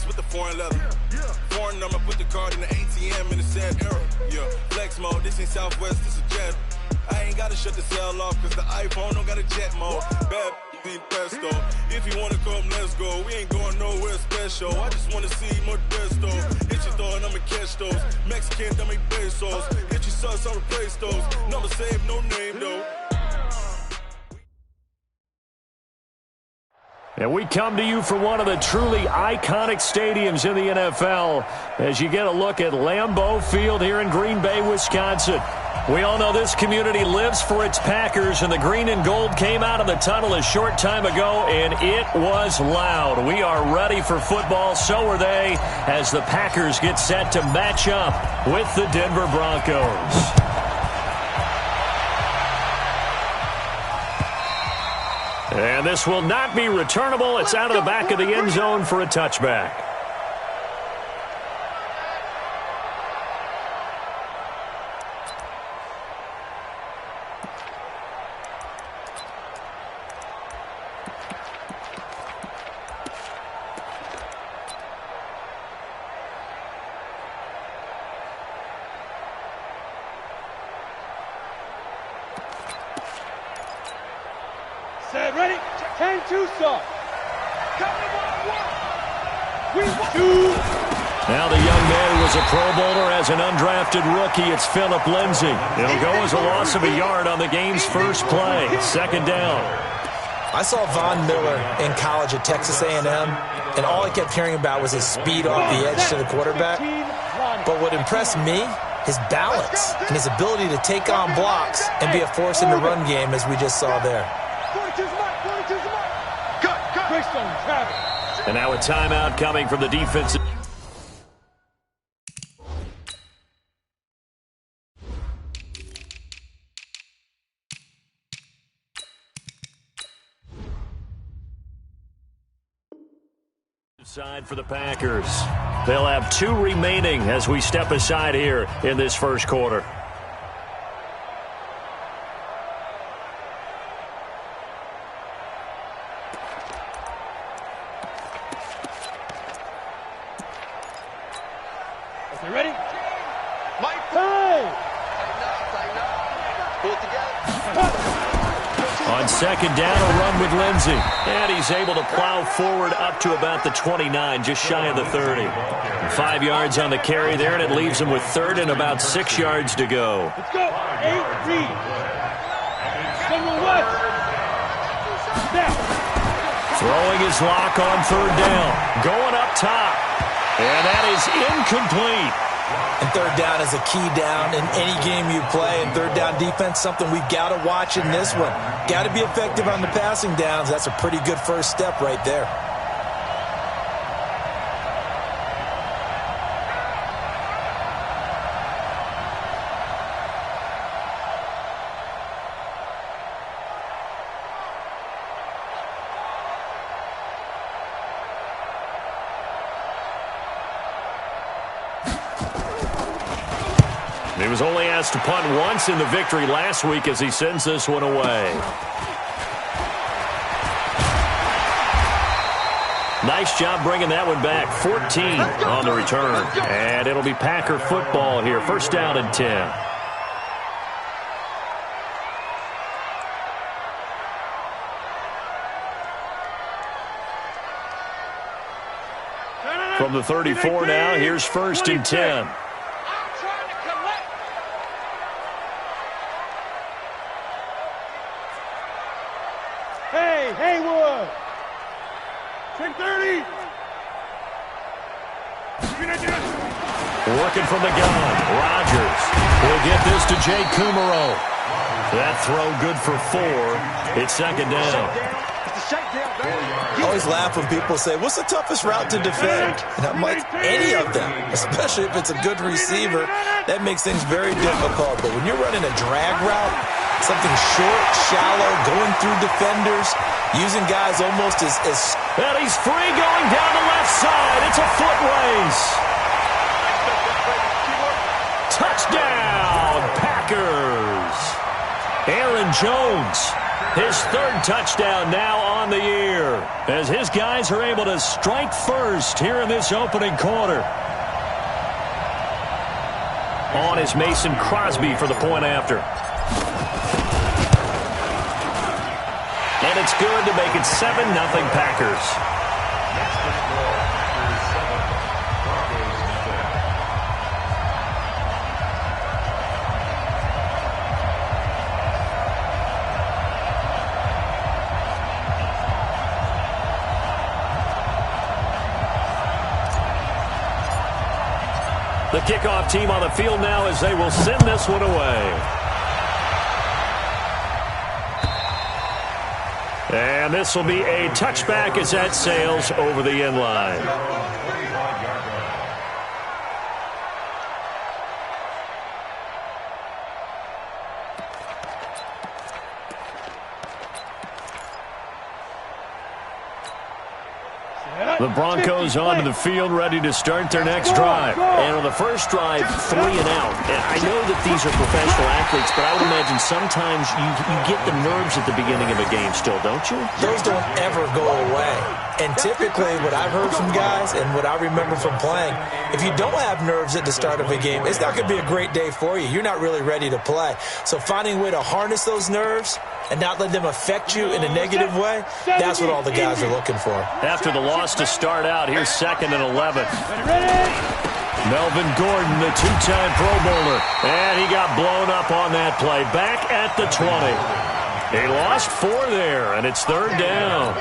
wrist with the foreign leather. Foreign number, put the card in the ATM in the sad era. Yeah, flex mode, this ain't Southwest, this is jet. I ain't gotta shut the cell off, cause the iPhone don't got a jet mode. Bad be pesto. If you wanna come, let's go. We ain't going nowhere special. I just wanna see more desto. Hit your throw and I'ma catch those. Mexican, dummy pesos. Hit your sus, I'll replace those. Number saved, no name though. And we come to you from one of the truly iconic stadiums in the NFL as you get a look at Lambeau Field here in Green Bay, Wisconsin. We all know this community lives for its Packers, and the green and gold came out of the tunnel a short time ago, and it was loud. We are ready for football, so are they, as the Packers get set to match up with the Denver Broncos. And this will not be returnable. It's out of the back of the end zone for a touchback. Ready? 10-2 start. Now the young man was a Pro Bowler as an undrafted rookie. It's Phillip Lindsay. It'll go as a loss of a yard on the game's first play. Second down. I saw Von Miller in college at Texas A&M, and all I kept hearing about was his speed off the edge to the quarterback. But what impressed me, his balance and his ability to take on blocks and be a force in the run game, as we just saw there. And now a timeout coming from the defensive side for the Packers. They'll have 2 remaining as we step aside here in this first quarter. On second down, a run with Lindsay. And he's able to plow forward up to about the 29, just shy of the 30. 5 yards on the carry there, and it leaves him with third and about 6 yards to go. Let's go. 8 read. Throwing his lock on third down. Going up top. And that is incomplete. And third down is a key down in any game you play. And third down defense, something we've got to watch in this one. Got to be effective on the passing downs. That's a pretty good first step right there. He was only asked to punt once in the victory last week as he sends this one away. Nice job bringing that one back. 14 on the return. And it'll be Packer football here. First down and 10. From the 34 now, here's first and 10. Haywood. 10-30. Working from the gun. Rodgers will get this to Jay Kumaro. That throw good for 4. It's second down. I always laugh when people say, what's the toughest route to defend? And I'm like, any of them, especially if it's a good receiver. That makes things very difficult. But when you're running a drag route, something short, shallow, going through defenders, using guys almost as... And he's free going down the left side. It's a foot race. Touchdown, Packers. Aaron Jones His third touchdown now on the year, as his guys are able to strike first here in this opening quarter. On is Mason Crosby for the point after. And it's good to make it 7-0 Packers. The kickoff team on the field now as they will send this one away. And this will be a touchback as that sails over the end line. The Broncos onto the field, ready to start their next drive. And on the first drive, 3 and out. And I know that these are professional athletes, but I would imagine sometimes you get the nerves at the beginning of a game still, don't you? Those don't ever go away. And typically, what I've heard from guys and what I remember from playing, if you don't have nerves at the start of a game, it's not going to be a great day for you. You're not really ready to play. So finding a way to harness those nerves and not let them affect you in a negative way, that's what all the guys are looking for. After the loss to start out, here's 2nd and 11. Melvin Gordon, the two-time Pro Bowler. And he got blown up on that play. Back at the 20. He lost 4 there, and it's 3rd down.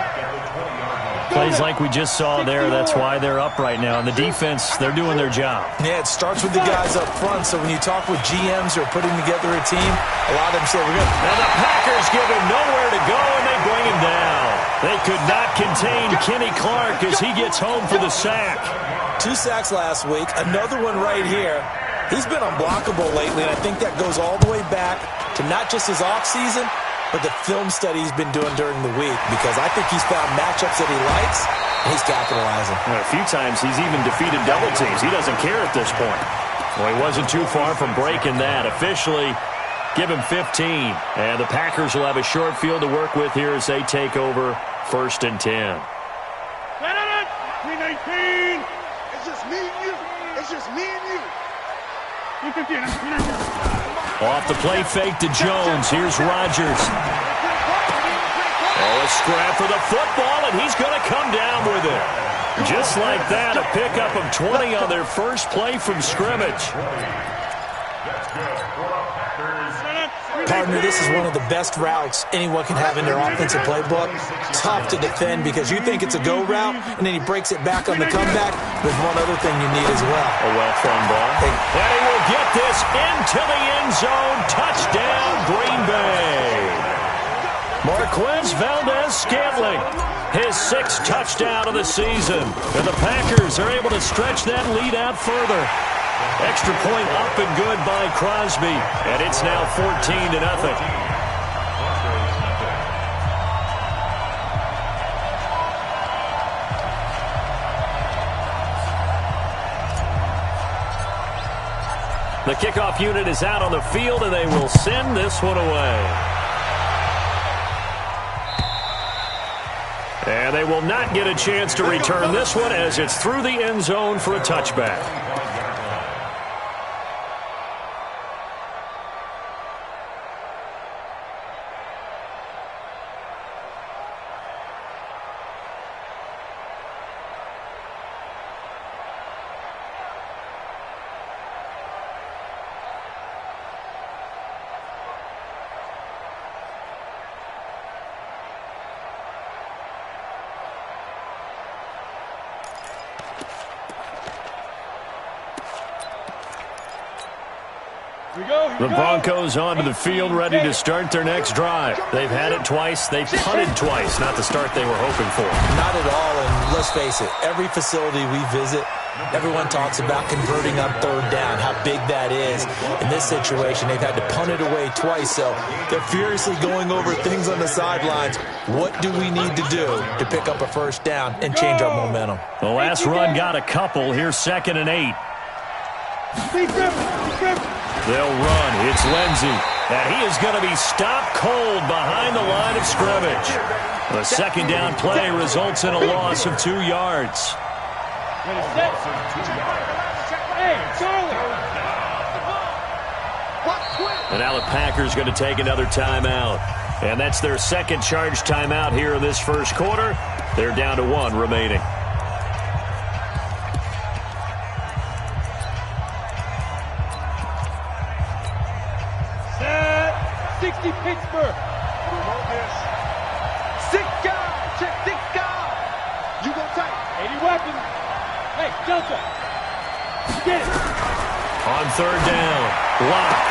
Plays like we just saw there, that's why they're up right now. And the defense, they're doing their job. Yeah, it starts with the guys up front. So when you talk with GMs who are putting together a team, a lot of them say, we're good. And the Packers give him nowhere to go, and they bring him down. They could not contain Kenny Clark as he gets home for the sack. 2 sacks last week, another one right here. He's been unblockable lately, and I think that goes all the way back to not just his offseason, but the film study he's been doing during the week, because I think he's found matchups that he likes, and he's capitalizing. A few times he's even defeated double teams. He doesn't care at this point. Well, he wasn't too far from breaking that. Officially, give him 15. And the Packers will have a short field to work with here as they take over 1st and 10. 319. It's just me and you. It's just me and you. 315. Off the play fake to Jones. Here's Rodgers. Oh, a scrap for the football, and he's going to come down with it. Just like that, a pickup of 20 on their first play from scrimmage. Partner, this is one of the best routes anyone can have in their offensive playbook. Tough to defend because you think it's a go route, and then he breaks it back on the comeback. There's one other thing you need as well. A well-thrown ball. And he will get this into the end zone. Touchdown, Green Bay. Marquez Valdez-Scantling, his 6th touchdown of the season. And the Packers are able to stretch that lead out further. Extra point up and good by Crosby. And it's now 14-0. The kickoff unit is out on the field, and they will send this one away. And they will not get a chance to return this one as it's through the end zone for a touchback. The Broncos onto the field, ready to start their next drive. They've had it twice. They've punted twice. Not the start they were hoping for. Not at all, and let's face it, every facility we visit, everyone talks about converting on 3rd down, how big that is. In this situation, they've had to punt it away twice, so they're furiously going over things on the sidelines. What do we need to do to pick up a 1st down and change our momentum? The last run got a couple. Here's 2nd and 8. They'll run. It's Lindsey. And he is going to be stopped cold behind the line of scrimmage. The second down play results in a loss of 2 yards. And now the Packers going to take another timeout. And that's their second charge timeout here in this first quarter. They're down to 1 remaining. Set 60 Pittsburgh. Six guys. Check 6 guys. You go tight. 80 weapons. Hey, Delta. Get it. On third down, Locke.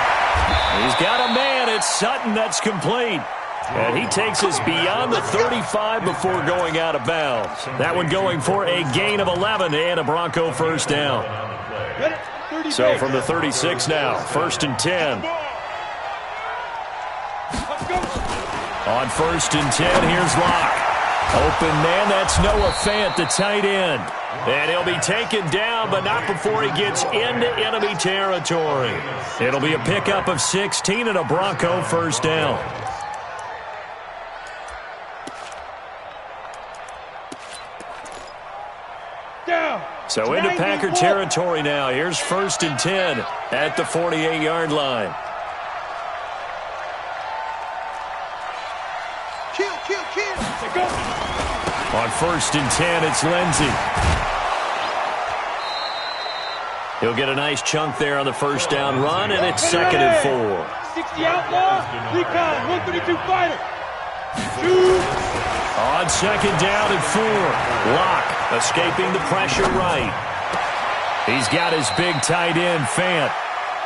He's got a man. It's Sutton that's complete. And he takes us beyond the 35 before going out of bounds. That one going for a gain of 11 and a Bronco first down. So from the 36 now, 1st and 10. On 1st and 10, here's Locke. Open man, that's Noah Fant, the tight end. And he'll be taken down, but not before he gets into enemy territory. It'll be a pickup of 16 and a Bronco first down. So into Packer territory now. Here's 1st and 10 at the 48-yard line. Kill. On 1st and 10, it's Lindsey. He'll get a nice chunk there on the first down run, and it's 2nd and 4. 60 outlaws, recon, 132 fighter. Shoot. On 2nd down and 4, Locke escaping the pressure right. He's got his big tight end, Fant.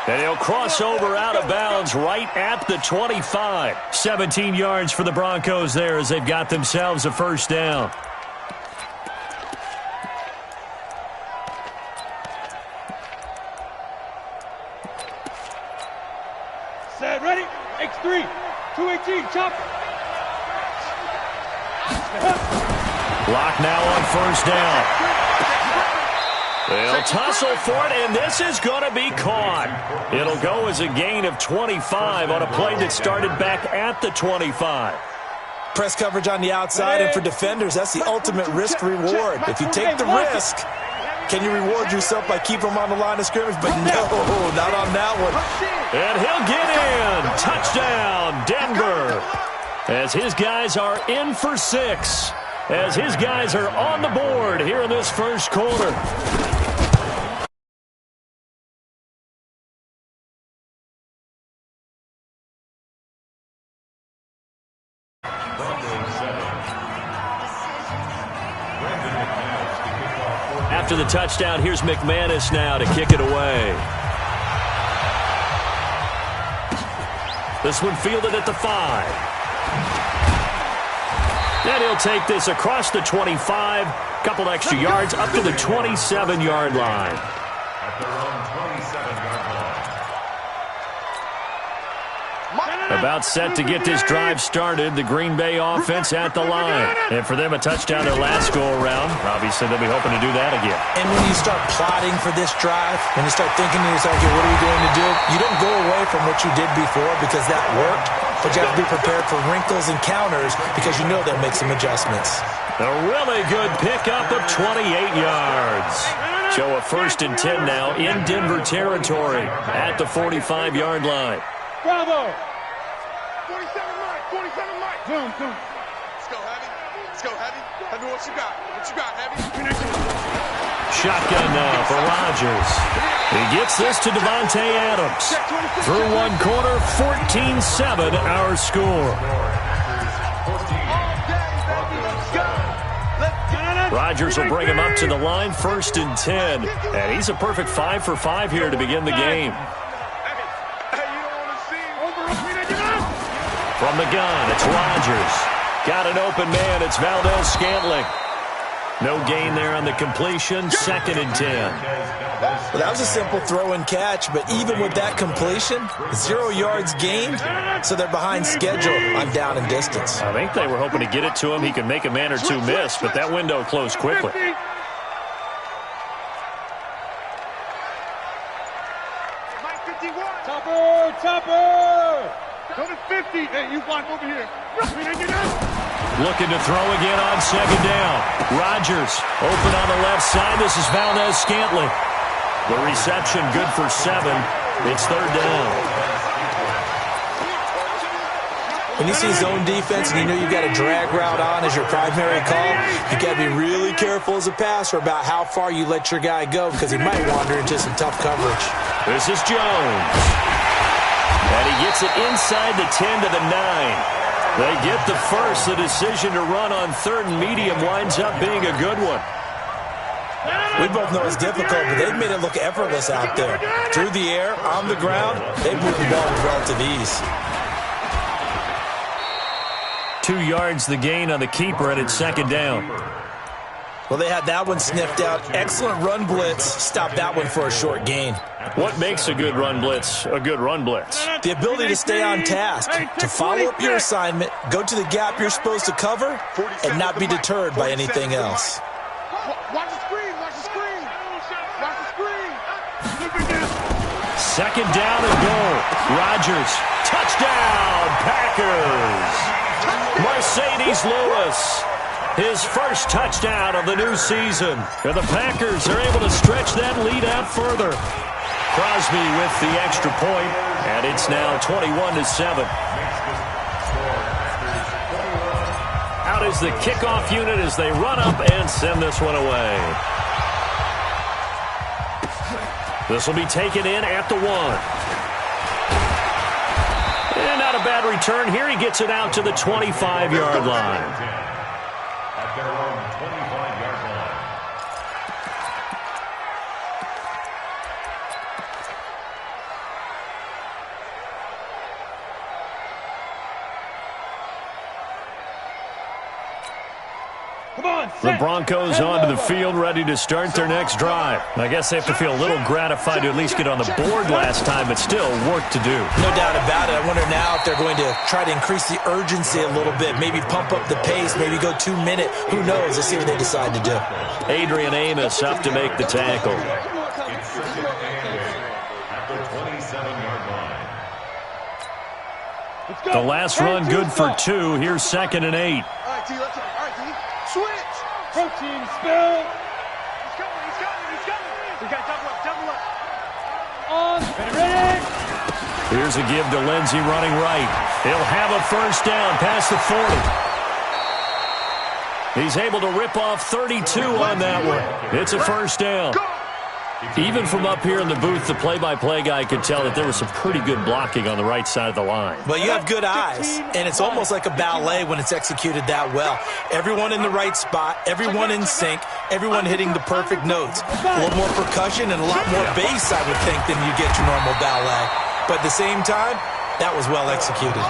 And he'll cross over out of bounds right at the 25. 17 yards for the Broncos there as they've got themselves a first down. Set, ready? X3, 218, chopper. Locke now on first down. They'll tussle for it, and this is going to be caught. It'll go as a gain of 25 on a play that started back at the 25. Press coverage on the outside, and for defenders, that's the ultimate risk-reward. If you take the risk, can you reward yourself by keeping them on the line of scrimmage? But no, not on that one. And he'll get in. Touchdown, Denver. As his guys are in for 6. As his guys are on the board here in this first quarter. After the touchdown, here's McManus now to kick it away. This one fielded at the 5. And he'll take this across the 25, couple extra yards up to the 27-yard line. About set to get this drive started. The Green Bay offense at the line. And for them, a touchdown their last go-around. Obviously, they'll be hoping to do that again. And when you start plotting for this drive, when you start thinking to yourself, okay, what are we going to do? You don't go away from what you did before because that worked. But you have to be prepared for wrinkles and counters because you know they'll make some adjustments. A really good pickup of 28 yards. So a 1st and 10 now in Denver territory at the 45-yard line. Bravo. 47 Mike. Zoom. Let's go, Heavy. Heavy, what you got? Heavy? Shotgun now for Rodgers. He gets this to Devontae Adams. Through one quarter, 14-7 our score. Rodgers will bring him up to the line, 1st and 10. And he's a perfect 5 for 5 here to begin the game. From the gun, it's Rodgers. Got an open man, it's Valdez-Scantling. No gain there on the completion, 2nd and 10. Well, that was a simple throw and catch, but even with that completion, 0 yards gained, so they're behind schedule on down and distance. I think they were hoping to get it to him. He could make a man or two miss, but that window closed quickly. Mike 51. Chopper. Go to 50. Hey, you block over here. Looking to throw again on second down. Rodgers open on the left side. This is Valdez-Scantling. The reception good for 7. It's third down. When you see zone defense and you know you've got a drag route on as your primary call, you got to be really careful as a passer about how far you let your guy go because he might wander into some tough coverage. This is Jones. And he gets it inside the 10 to the 9. They get the first. The decision to run on third and medium winds up being a good one. We both know it's difficult, but they've made it look effortless out there. Through the air, on the ground, they've moved the ball with relative ease. 2 yards the gain on the keeper, and it's second down. Well, they had that one sniffed out. Excellent run blitz. Stop that one for a short gain. What makes a good run blitz a good run blitz? The ability to stay on task, to follow up your assignment, go to the gap you're supposed to cover, and not be deterred by anything else. Watch the screen. Watch the screen. Watch the screen. Second down and goal. Rodgers. Touchdown, Packers. Mercedes Lewis, his first touchdown of the new season. And the Packers are able to stretch that lead out further. Crosby with the extra point, and it's now 21-7. Out is the kickoff unit as they run up and send this one away. This will be taken in at the 1. And not a bad return here. He gets it out to the 25-yard line. At their own 25-yard line. The Broncos onto the field, ready to start their next drive. I guess they have to feel a little gratified to at least get on the board last time, but still work to do. No doubt about it. I wonder now if they're going to try to increase the urgency a little bit, maybe pump up the pace, maybe go 2 minute. Who knows? Let's see what they decide to do. Adrian Amos up to make the tackle. It's second at the 27-yard line. The last run good for 2. Here's 2nd and 8. All right, T. All right, T. Switch. Protein spill. He's coming. We got double up. On. Ready. Here's a give to Lindsey running right. He'll have a first down past the 40. He's able to rip off 32 on that one. It's a first down. Even from up here in the booth, the play-by-play guy could tell that there was some pretty good blocking on the right side of the line. Well, you have good eyes, and it's almost like a ballet when it's executed that well. Everyone in the right spot, everyone in sync, everyone hitting the perfect notes. A little more percussion and a lot more bass, I would think, than you get your normal ballet. But at the same time, that was well executed.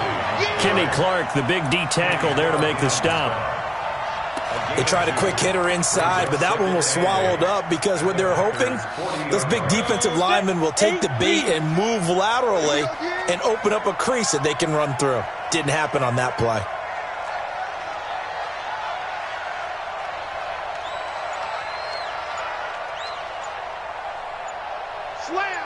Kenny Clark, the big D tackle there to make the stop. They tried a quick hitter inside, but that one was swallowed up because what they're hoping, those big defensive linemen will take the bait and move laterally and open up a crease that they can run through. Didn't happen on that play. Slam.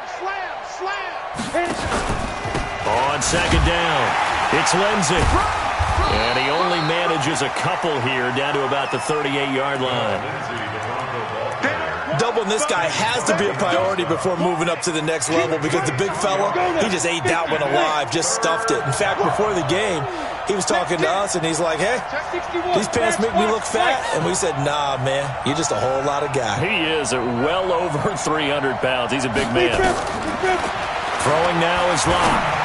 On second down, it's Lindsey. And he only manages a couple here down to about the 38-yard line. Doubling this guy has to be a priority before moving up to the next level because the big fella, he just ate that one alive, just stuffed it. In fact, before the game, he was talking to us, and he's like, hey, these pants make me look fat. And we said, nah, man, you're just a whole lot of guy. He is at well over 300 pounds. He's a big man. Throwing now is Locke.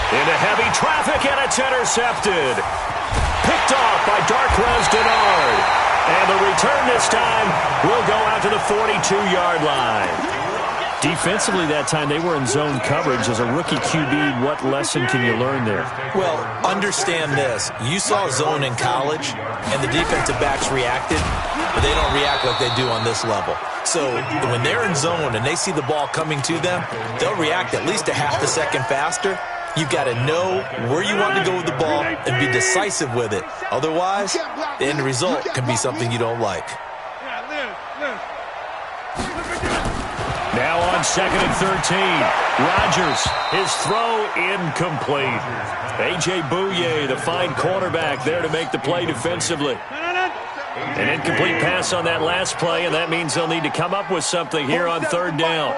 Into heavy traffic, and it's intercepted. Picked off by Darquez Dennard. And the return this time will go out to the 42-yard line. Defensively that time, they were in zone coverage. As a rookie QB, what lesson can you learn there? Well, understand this. You saw zone in college, and the defensive backs reacted, but they don't react like they do on this level. So when they're in zone and they see the ball coming to them, they'll react at least a half a second faster. You've got to know where you want to go with the ball and be decisive with it. Otherwise, the end result can be something you don't like. Now on 2nd and 13. Rodgers, his throw incomplete. A.J. Bouye, the fine cornerback, there to make the play defensively. An incomplete pass on that last play, and that means they'll need to come up with something here on 3rd down.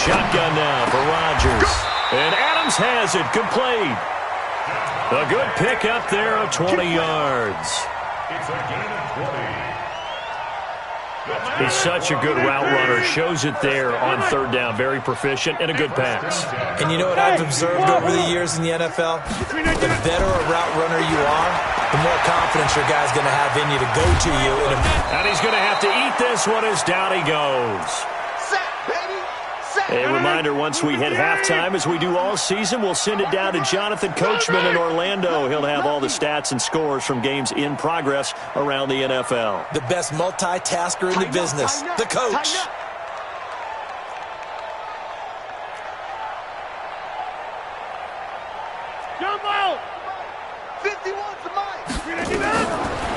Shotgun now for Rodgers. And Adams has it, complete. A good pick up there of 20 yards. It's a gain of 20. He's such a good route runner. Shows it there on 3rd down. Very proficient and a good pass. And you know what I've observed over the years in the NFL? The better a route runner you are, the more confidence your guy's going to have in you to go to you. And he's going to have to eat this one as down he goes. A reminder, once we hit halftime, as we do all season, we'll send it down to Jonathan Coachman in Orlando. He'll have all the stats and scores from games in progress around the NFL. The best multitasker in the business, the coach.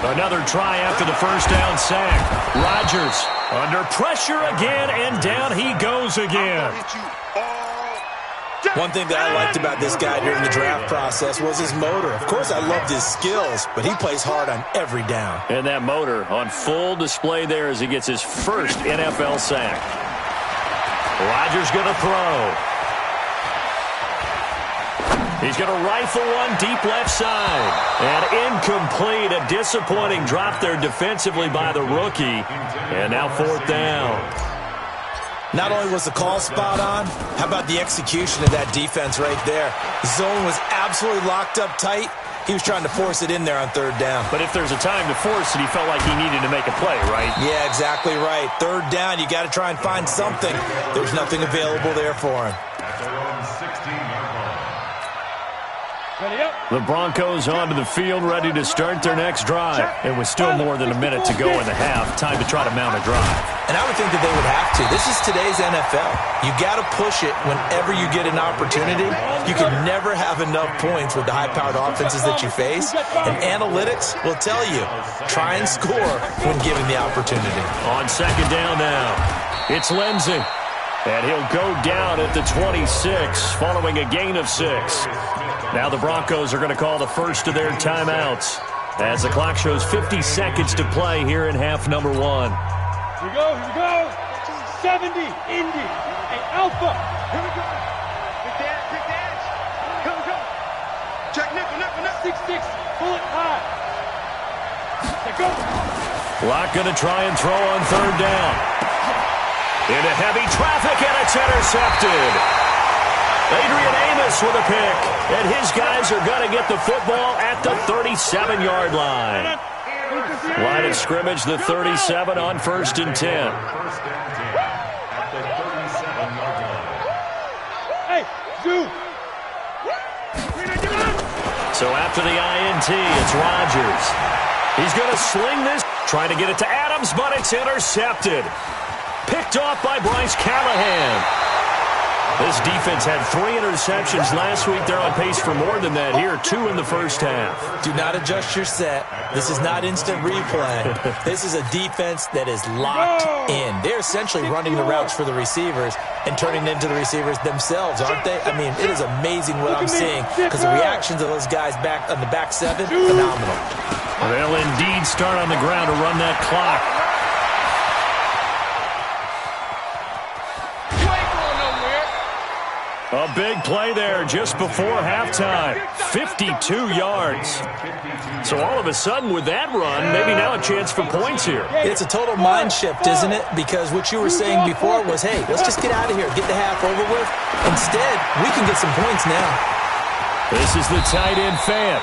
Another try after the first down sack. Rodgers under pressure again, and down he goes again. One thing that I liked about this guy during the draft process was his motor. Of course, I loved his skills, but he plays hard on every down. And that motor on full display there as he gets his first NFL sack. Rodgers going to throw. He's going to rifle one deep left side. And incomplete. A disappointing drop there defensively by the rookie. And now 4th down. Not only was the call spot on, how about the execution of that defense right there? The zone was absolutely locked up tight. He was trying to force it in there on 3rd down. But if there's a time to force it, he felt like he needed to make a play, right? Yeah, exactly right. 3rd down, you got to try and find something. There's nothing available there for him. The Broncos onto the field, ready to start their next drive. And with still more than a minute to go in the half, time to try to mount a drive. And I would think that they would have to. This is today's NFL. You got to push it whenever you get an opportunity. You can never have enough points with the high-powered offenses that you face. And analytics will tell you, try and score when given the opportunity. On 2nd down now, it's Lindsey. And he'll go down at the 26, following a gain of 6. Now the Broncos are going to call the first of their timeouts as the clock shows 50 seconds to play here in half number 1. Here we go. 70, Indy, and Alpha. Here we go. Big dash. Go. Check nickel. 6-6, bullet high. Let go. Lock going to try and throw on 3rd down. Into heavy traffic, and it's intercepted. Adrian Amos with a pick, and his guys are going to get the football at the 37-yard line. Line of scrimmage, the 37 on 1st and 10. Hey, Zoo. So after the INT, it's Rodgers. He's going to sling this, trying to get it to Adams, but it's intercepted. Picked off by Bryce Callahan. This defense had 3 interceptions last week. They're on pace for more than that here, 2 in the first half. Do not adjust your set. This is not instant replay. This is a defense that is locked in. They're essentially running the routes for the receivers and turning into the receivers themselves, aren't they? I mean, it is amazing what I'm seeing because the reactions of those guys back on the back 7, phenomenal. They'll indeed start on the ground to run that clock. A big play there just before halftime. 52 yards. So all of a sudden with that run, maybe now a chance for points here. It's a total mind shift, isn't it? Because what you were saying before was, hey, let's just get out of here, get the half over with. Instead, we can get some points now. This is the tight end fan.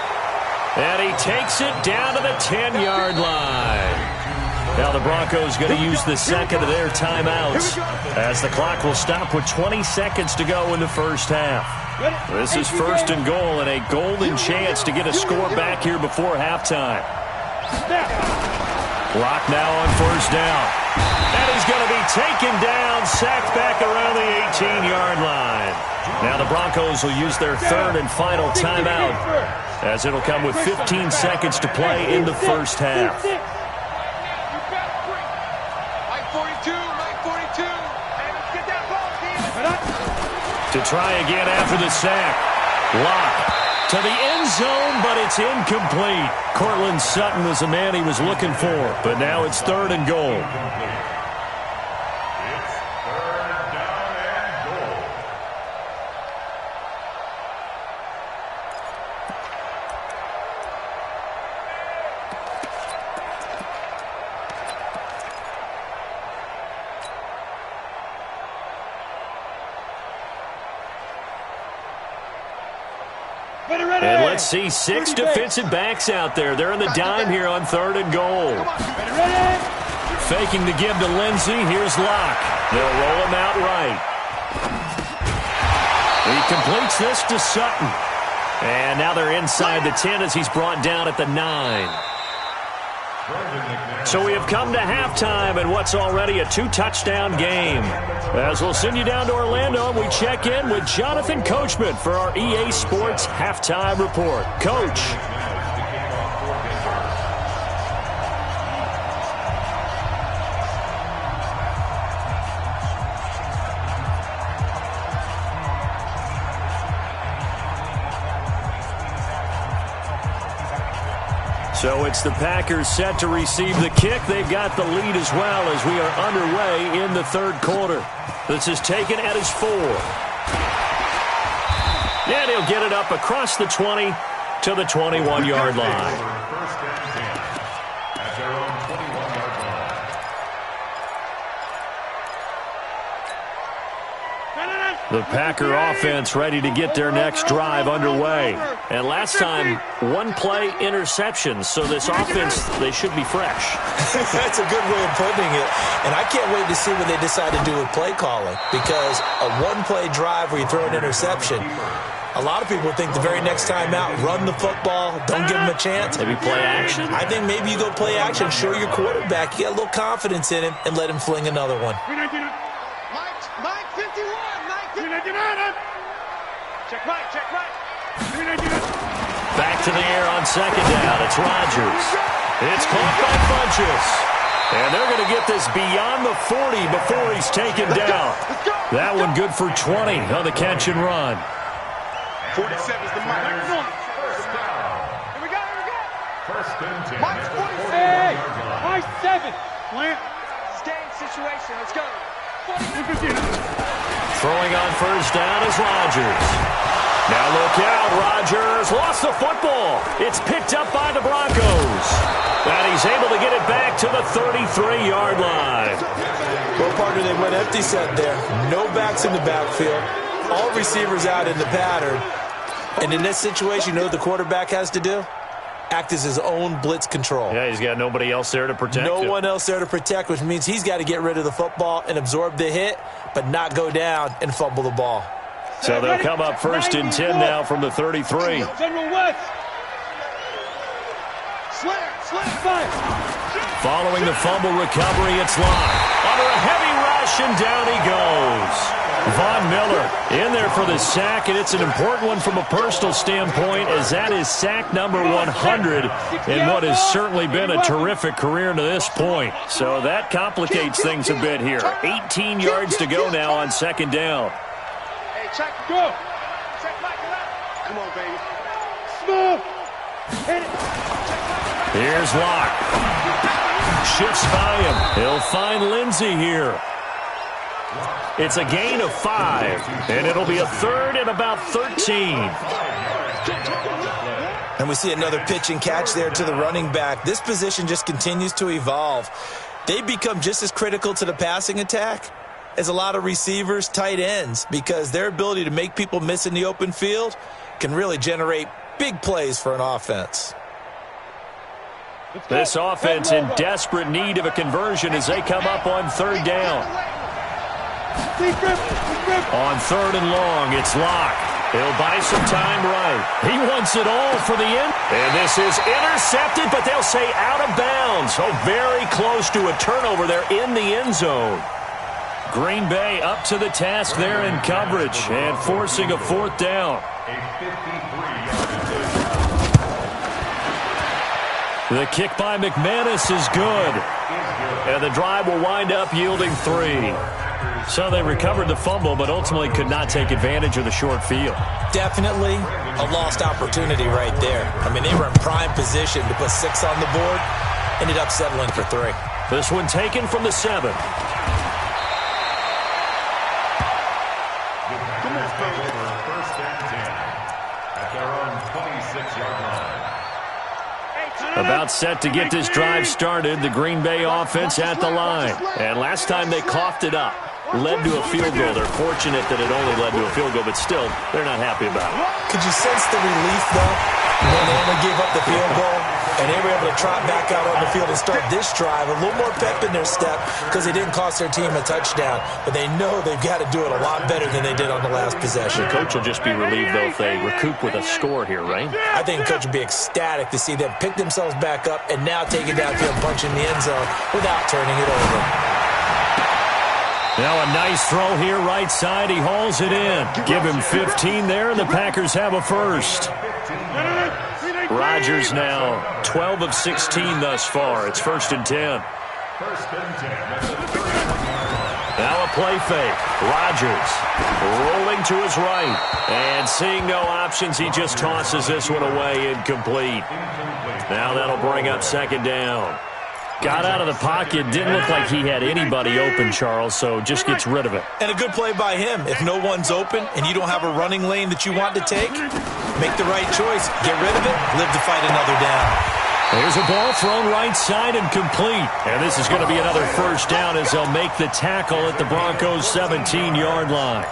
And he takes it down to the 10-yard line. Now the Broncos going to use the second of their timeouts as the clock will stop with 20 seconds to go in the first half. This is 1st and goal and a golden chance to get a score back here before halftime. Clock now on 1st down. And he's going to be taken down, sacked back around the 18-yard line. Now the Broncos will use their 3rd and final timeout as it'll come with 15 seconds to play in the first half. 42. To try again after the sack. Lock to the end zone, but it's incomplete. Cortland Sutton was the man he was looking for, but now it's 3rd and goal. And let's see 6 defensive backs out there. They're in the dime here on 3rd and goal. Faking the give to Lindsey. Here's Locke. They'll roll him out right. He completes this to Sutton. And now they're inside the 10 as he's brought down at the 9. So we have come to halftime in what's already a 2-touchdown game. As we'll send you down to Orlando, and we check in with Jonathan Coachman for our EA Sports Halftime Report. Coach. So it's the Packers set to receive the kick. They've got the lead as well as we are underway in the 3rd quarter. This is taken at his 4. And he'll get it up across the 20 to the 21-yard line. First and 10 at their own 21-yard line. The Packer offense ready to get their next drive underway. And last time, 1-play interception. So this offense, they should be fresh. That's a good way of putting it. And I can't wait to see what they decide to do with play calling. Because a 1-play drive where you throw an interception, a lot of people think the very next time out, run the football, don't give him a chance. Maybe play action? I think maybe you go play action, show your quarterback, you get a little confidence in him, and let him fling another one. Mike 51. Check right. Back to the air on 2nd down. It's Rodgers. It's caught by Funchess. And they're going to get this beyond the 40 before he's taken down. That one good for 20 on the catch and run. 47's the mark. Here we go. First and 10. Mike's 47. Hey, Mike's 7. Plant. Game situation. Let's go. Throwing on 1st down is Rodgers. Now look out, Rodgers lost the football. It's picked up by the Broncos. And he's able to get it back to the 33-yard line. Well, partner, they went empty set there. No backs in the backfield. All receivers out in the pattern. And in this situation, you know what the quarterback has to do? Act as his own blitz control. Yeah, he's got nobody else there to protect him. No one else there to protect, which means he's got to get rid of the football and absorb the hit, but not go down and fumble the ball. So they'll come up 1st and 10 now from the 33. General West. Slam, fire. Following the fumble recovery, it's Locke. Under a heavy rush, and down he goes. Von Miller in there for the sack, and it's an important one from a personal standpoint, as that is sack number 100 in what has certainly been a terrific career to this point. So that complicates things a bit here. 18 yards to go now on 2nd down. Hey, check, go. Check back it up. Come on, baby. Smooth. Hit it. Here's Locke. Shifts by him. He'll find Lindsey here. It's a gain of 5, and it'll be a 3rd and about 13. And we see another pitch and catch there to the running back. This position just continues to evolve. They become just as critical to the passing attack as a lot of receivers, tight ends, because their ability to make people miss in the open field can really generate big plays for an offense. This offense in desperate need of a conversion as they come up on 3rd down. On 3rd and long, it's Locke. He'll buy some time right. He wants it all for the end. And this is intercepted, but they'll say out of bounds. Oh, very close to a turnover there in the end zone. Green Bay up to the task there in coverage and forcing a 4th down. The kick by McManus is good. And the drive will wind up yielding 3. So they recovered the fumble, but ultimately could not take advantage of the short field. Definitely a lost opportunity right there. I mean, they were in prime position to put 6 on the board. Ended up settling for 3. This one taken from the 7. About set to get this drive started, the Green Bay offense at the line. And last time they coughed it up, led to a field goal. They're fortunate that it only led to a field goal, but still, they're not happy about it. Could you sense the relief, though, when they only gave up the field goal? And they were able to trot back out on the field and start this drive. A little more pep in their step because they didn't cost their team a touchdown. But they know they've got to do it a lot better than they did on the last possession. The coach will just be relieved, though, if they recoup with a score here, right? I think the coach would be ecstatic to see them pick themselves back up and now take it downfield, punch in the end zone without turning it over. Now a nice throw here right side. He hauls it in. Give him 15 there, and the Packers have a first. Rodgers now 12 of 16 thus far. It's 1st and 10. Now a play fake. Rodgers rolling to his right. And seeing no options, he just tosses this one away, incomplete. Now that'll bring up 2nd down. Got out of the pocket. Didn't look like he had anybody open, Charles, so just gets rid of it. And a good play by him. If no one's open and you don't have a running lane that you want to take, make the right choice. Get rid of it. Live to fight another down. There's a ball thrown right side and complete. And this is going to be another 1st down as they'll make the tackle at the Broncos' 17-yard line.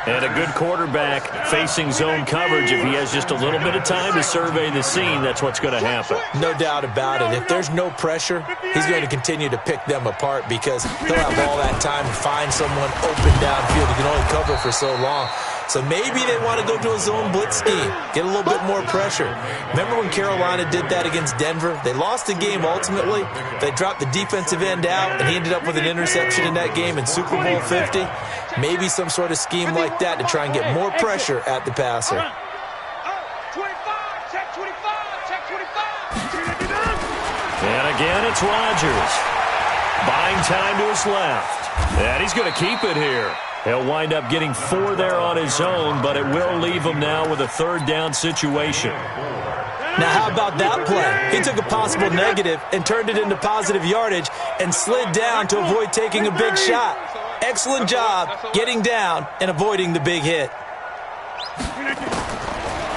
And a good quarterback facing zone coverage. If he has just a little bit of time to survey the scene, that's what's going to happen. No doubt about it. If there's no pressure, he's going to continue to pick them apart because he'll have all that time to find someone open downfield. He can only cover for so long. So maybe they want to go to a zone blitz scheme, get a little bit more pressure. Remember when Carolina did that against Denver? They lost the game ultimately. They dropped the defensive end out, and he ended up with an interception in that game in Super Bowl 50. Maybe some sort of scheme like that to try and get more pressure at the passer. 25, check 25, check 25. And again, it's Rodgers. Buying time to his left. And he's going to keep it here. He'll wind up getting 4 there on his own, but it will leave him now with a 3rd down situation. Now, how about that play? He took a possible negative and turned it into positive yardage and slid down to avoid taking a big shot. Excellent job getting down and avoiding the big hit.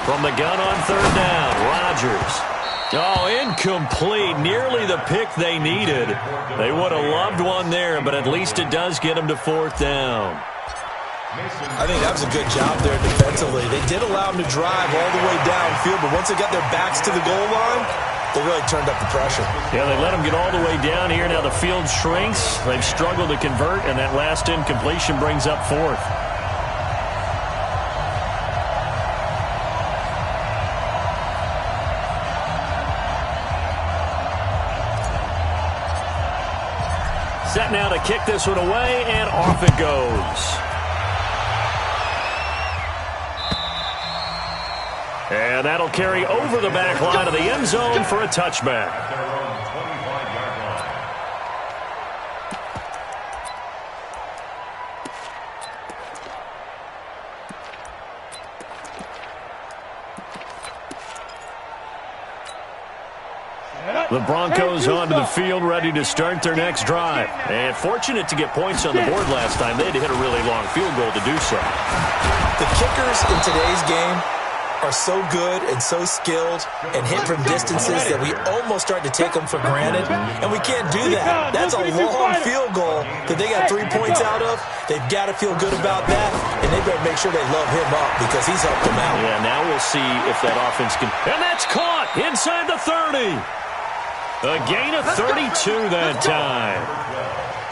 From the gun on 3rd down, Rodgers. Oh, incomplete. Nearly the pick they needed. They would have loved one there, but at least it does get them to 4th down. I think that was a good job there defensively. They did allow them to drive all the way downfield, but once they got their backs to the goal line, they really turned up the pressure. Yeah, they let them get all the way down here. Now the field shrinks. They've struggled to convert, and that last incompletion brings up 4th. Set now to kick this one away, and off it goes. And that'll carry over the back line of the end zone for a touchback. The Broncos onto the field, ready to start their next drive. And fortunate to get points on the board last time. They had to hit a really long field goal to do so. The kickers in today's game are so good and so skilled and hit from distances that we almost start to take them for granted, and we can't do that. That's a long field goal that they got 3 points out of. They've got to feel good about that, and they better make sure they love him up because he's helped them out. Yeah, now we'll see if that offense can. And that's caught inside the 30. A gain of 32 that time.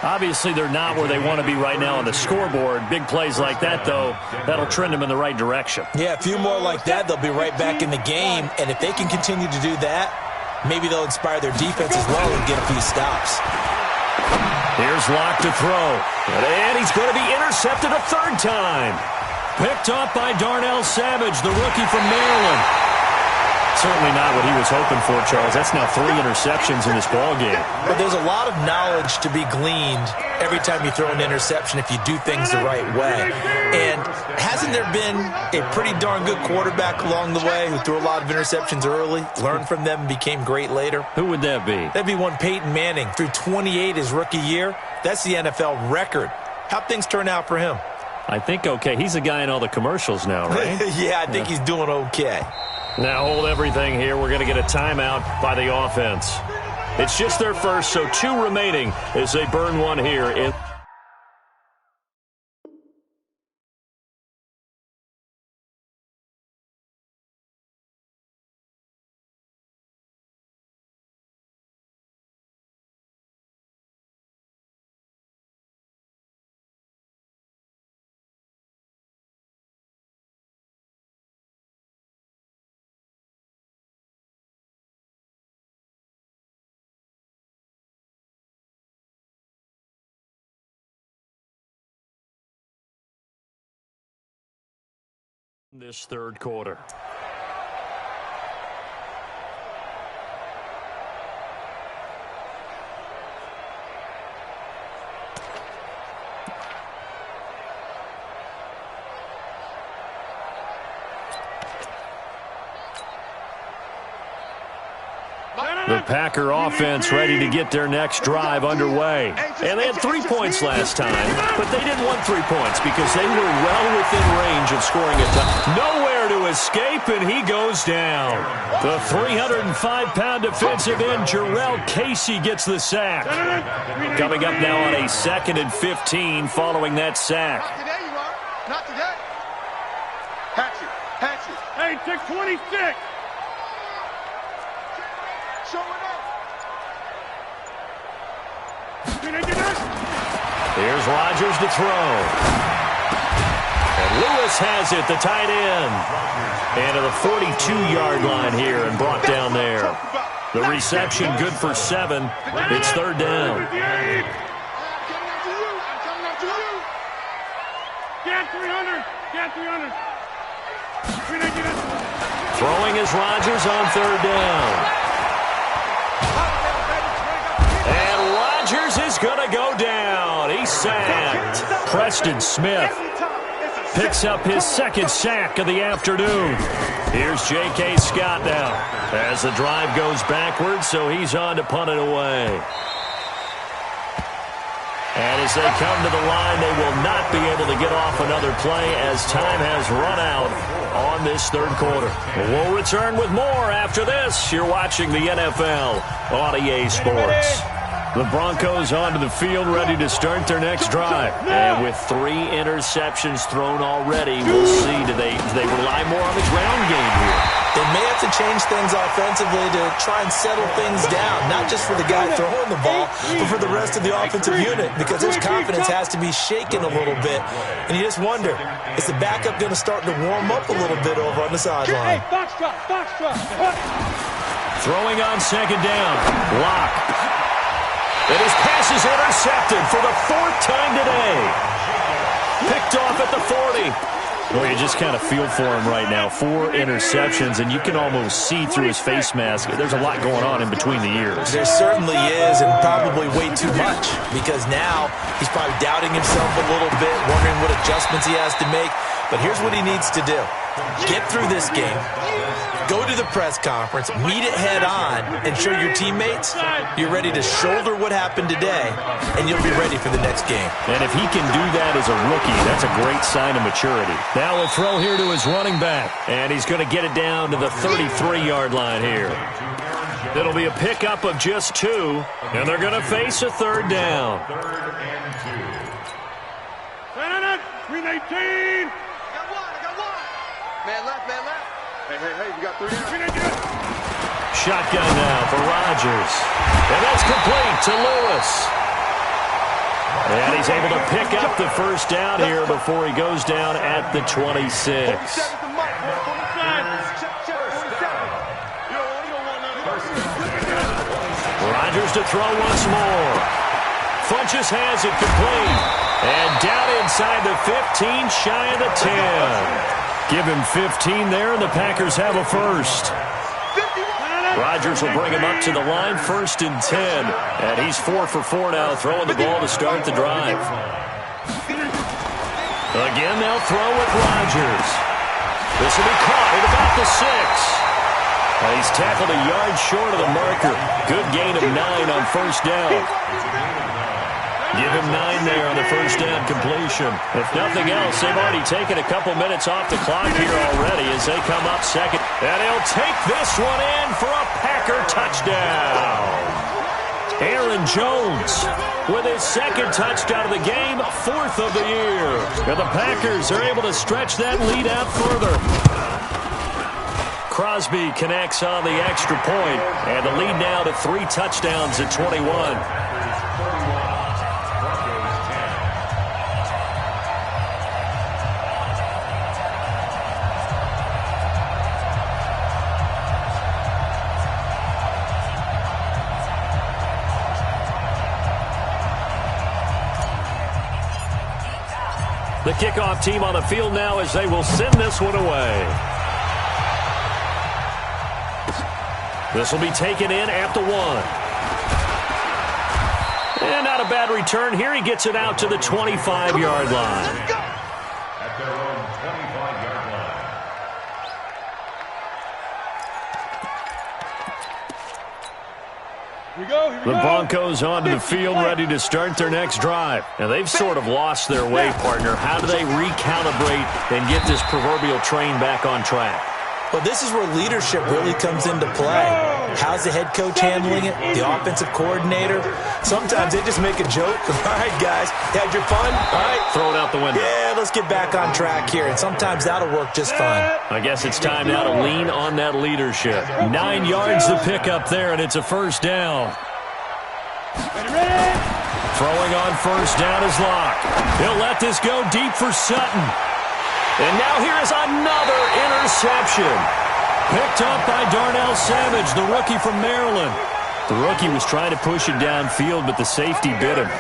Obviously, they're not where they want to be right now on the scoreboard. Big plays like that, though, that'll trend them in the right direction. Yeah, a few more like that, they'll be right back in the game. And if they can continue to do that, maybe they'll inspire their defense as well and get a few stops. Here's Locke to throw. And he's going to be intercepted a 3rd time. Picked up by Darnell Savage, the rookie from Maryland. Certainly not what he was hoping for, Charles. That's now 3 interceptions in this ballgame. But there's a lot of knowledge to be gleaned every time you throw an interception if you do things the right way. And hasn't there been a pretty darn good quarterback along the way who threw a lot of interceptions early, learned from them, and became great later? Who would that be? That'd be one Peyton Manning. Threw 28 his rookie year. That's the NFL record. How'd things turn out for him? I think okay. He's the guy in all the commercials now, right? Yeah, I think he's doing okay. Now hold everything here. We're going to get a timeout by the offense. It's just their first, so 2 remaining as they burn one here in. This third quarter. The Packer offense ready to get their next drive underway. And they had 3 points last time, but they didn't want 3 points because they were well within range of scoring a touchdown. Nowhere to escape, and he goes down. The 305-pound defensive end, Jarrell Casey, gets the sack. Coming up now on a 2nd and 15 following that sack. Not today, you are. Not today. Hatchet. Hatchet. Hey, 626. Here's Rodgers to throw. And Lewis has it, the tight end. And to the 42-yard line here and brought down there. The reception good for 7. It's 3rd down. Get 300. Get 300. Throwing is Rodgers on 3rd down. Rodgers is going to go down. He's sacked. Preston Smith picks up his 2nd sack of the afternoon. Here's J.K. Scott now as the drive goes backwards, so he's on to punt it away. And as they come to the line, they will not be able to get off another play as time has run out on this 3rd quarter. We'll return with more after this. You're watching the NFL on EA Sports. The Broncos onto the field, ready to start their next drive. And with 3 interceptions thrown already, we'll see, do they rely more on the ground game here? They may have to change things offensively to try and settle things down, not just for the guy throwing the ball, but for the rest of the offensive unit, because his confidence has to be shaken a little bit. And you just wonder, is the backup going to start to warm up a little bit over on the sideline? Hey, box drop, box drop. Throwing on 2nd down. Lock. And his pass is intercepted for the 4th time today. Picked off at the 40. Well, you just kind of feel for him right now. 4 interceptions, and you can almost see through his face mask. There's a lot going on in between the ears. There certainly is, and probably way too much, because now he's probably doubting himself a little bit, wondering what adjustments he has to make. But here's what he needs to do. Get through this game. Go to the press conference, meet it head on, and show your teammates you're ready to shoulder what happened today, and you'll be ready for the next game. And if he can do that as a rookie, that's a great sign of maturity. Now a throw here to his running back, and he's going to get it down to the 33-yard line here. It'll be a pickup of just 2, and they're going to face a 3rd down. 319. I got one. Man left, man left. Hey, you got 3 down. Shotgun now for Rodgers. And that's complete to Lewis. And he's able to pick up the 1st down here before he goes down at the 26. Rodgers to throw once more. Funches has it complete. And down inside the 15, shy of the 10. Give him 15 there, and the Packers have a 1st. Rodgers will bring him up to the line, 1st and 10. And he's 4 for 4 now, throwing the ball to start the drive. Again, they'll throw with Rodgers. This will be caught at about the 6. And he's tackled a yard short of the marker. Good gain of 9 on 1st down. Give him 9 there on the 1st down completion. If nothing else, they've already taken a couple minutes off the clock here already as they come up second. And he'll take this one in for a Packer touchdown. Aaron Jones with his 2nd touchdown of the game, 4th of the year. And the Packers are able to stretch that lead out further. Crosby connects on the extra point, and the lead now to 3 touchdowns at 21. The kickoff team on the field now as they will send this one away. This will be taken in at the 1. And not a bad return here. He gets it out to the 25-yard line. At their own 25-yard line. The Broncos onto the field, ready to start their next drive. Now, they've sort of lost their way, partner. How do they recalibrate and get this proverbial train back on track? Well, this is where leadership really comes into play. How's the head coach handling it? The offensive coordinator? Sometimes they just make a joke. All right, guys, had your fun? All right. Throw it out the window. Yeah, let's get back on track here. And sometimes that'll work just fine. I guess it's time now to lean on that leadership. 9 yards to pick up there, and it's a 1st down. Throwing on 1st down is Locke. He'll let this go deep for Sutton. And now here is another interception. Picked up by Darnell Savage, the rookie from Maryland. The rookie was trying to push it downfield, but the safety bit him.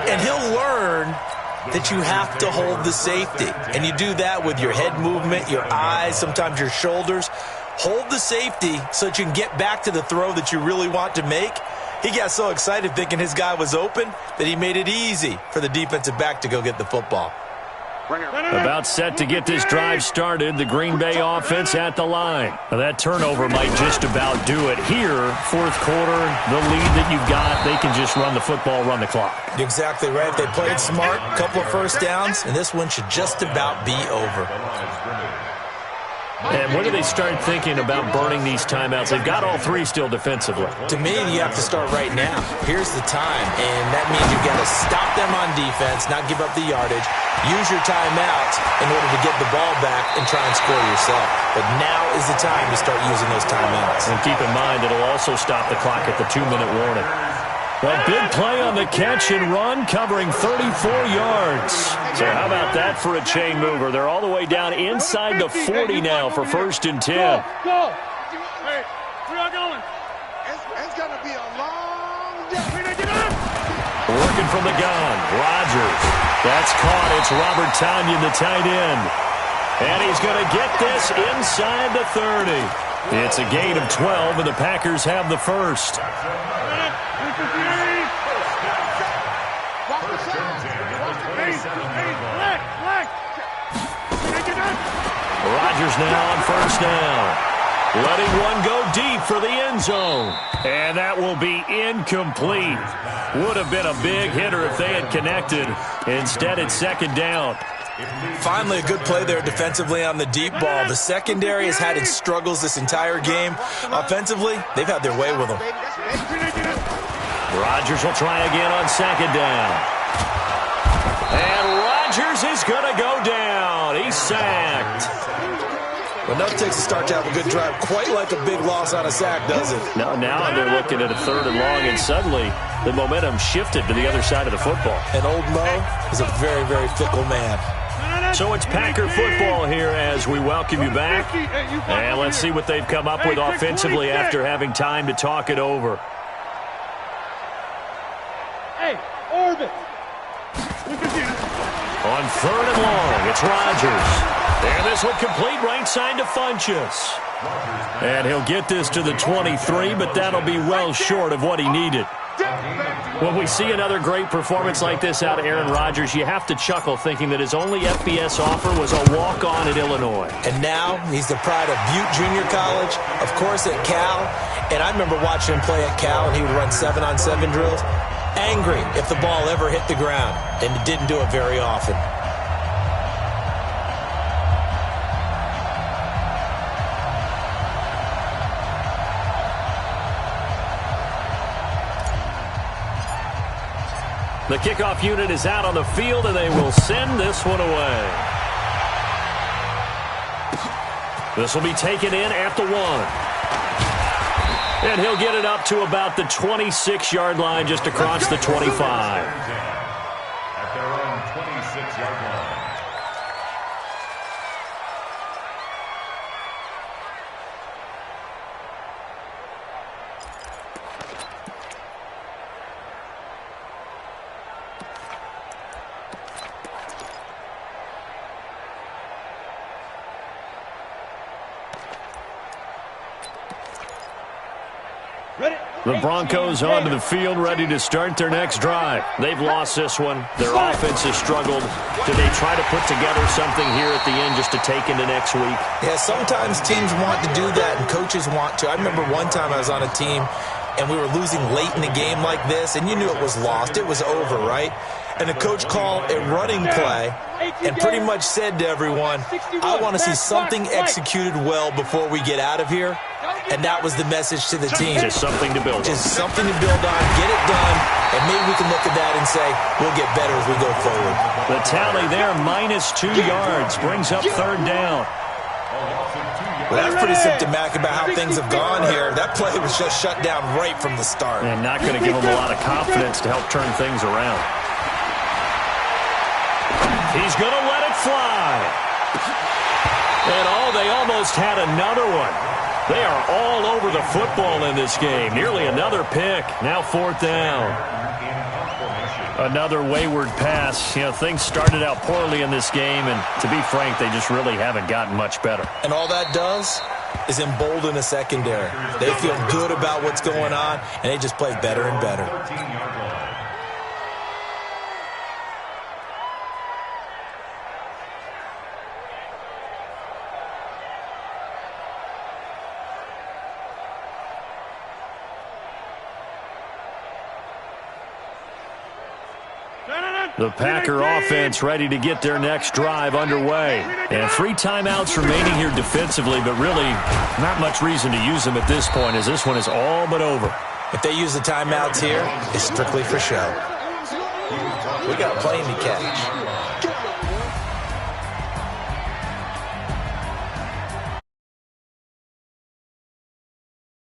And he'll learn that you have to hold the safety. And you do that with your head movement, your eyes, sometimes your shoulders. Hold the safety so that you can get back to the throw that you really want to make. He got so excited thinking his guy was open that he made it easy for the defensive back to go get the football. About set to get this drive started, the Green Bay offense at the line. Now that turnover might just about do it here. 4th quarter, the lead that you've got, they can just run the football, run the clock. Exactly right. If they played smart, a couple of 1st downs, and this one should just about be over. And when do they start thinking about burning these timeouts? They've got all 3 still defensively. To me, you have to start right now. Here's the time, and that means you've got to stop them on defense, not give up the yardage, use your timeouts in order to get the ball back and try and score yourself. But now is the time to start using those timeouts. And keep in mind, it'll also stop the clock at the 2-minute warning. A big play on the catch and run, covering 34 yards. So how about that for a chain mover? They're all the way down inside the 40 now for 1st and 10. Go. Hey, we are going. It's going to be a long day. Working from the gun, Rodgers. That's caught. It's Robert Tonyan, the tight end. And he's going to get this inside the 30. It's a gain of 12, and the Packers have the 1st. Rodgers now on 1st down. Letting one go deep for the end zone. And that will be incomplete. Would have been a big hitter if they had connected. Instead, it's 2nd down. Finally, a good play there defensively on the deep ball. The secondary has had its struggles this entire game. Offensively, they've had their way with them. Rodgers will try again on 2nd down. And Rodgers is going to go down. He's sacked. Well, enough takes to start to have a good drive. Quite like a big loss on a sack, does it? Now they're looking at a 3rd and long, and suddenly the momentum shifted to the other side of the football. And old Mo is a very, very fickle man. So it's Packer football here as we welcome you back. And let's see what they've come up with offensively after having time to talk it over. Hey, orbit. On 3rd and long, it's Rodgers. And this one complete, right side to Funchess. And he'll get this to the 23, but that'll be well short of what he needed. When we see another great performance like this out of Aaron Rodgers, you have to chuckle thinking that his only FBS offer was a walk-on at Illinois. And now he's the pride of Butte Junior College, of course at Cal. And I remember watching him play at Cal, and he would run 7-on-7 drills. Angry if the ball ever hit the ground, and it didn't do it very often. The kickoff unit is out on the field, and they will send this one away. This will be taken in at the 1. And he'll get it up to about the 26-yard line, just across the 25. At their own 26-yard line. The Broncos onto the field, ready to start their next drive. They've lost this one. Their offense has struggled. Do they try to put together something here at the end just to take into next week? Yeah, sometimes teams want to do that, and coaches want to. I remember one time I was on a team, and we were losing late in the game like this, and you knew it was lost. It was over, right? And the coach called a running play and pretty much said to everyone, I want to see something executed well before we get out of here. And that was the message to the team. Just something to build on. Just something to build on, get it done, and maybe we can look at that and say, we'll get better as we go forward. The tally there, -2 yards, brings up 3rd down. Well, that's pretty symptomatic about how things have gone here. That play was just shut down right from the start. And not going to give them a lot of confidence to help turn things around. He's going to let it fly. And they almost had another one. They are all over the football in this game. Nearly another pick. Now 4th down. Another wayward pass. You know, things started out poorly in this game, and to be frank, they just really haven't gotten much better. And all that does is embolden a secondary. They feel good about what's going on, and they just play better and better. The Packer offense ready to get their next drive underway. And 3 timeouts remaining here defensively, but really not much reason to use them at this point, as this one is all but over. If they use the timeouts here, it's strictly for show. We got a plane to catch.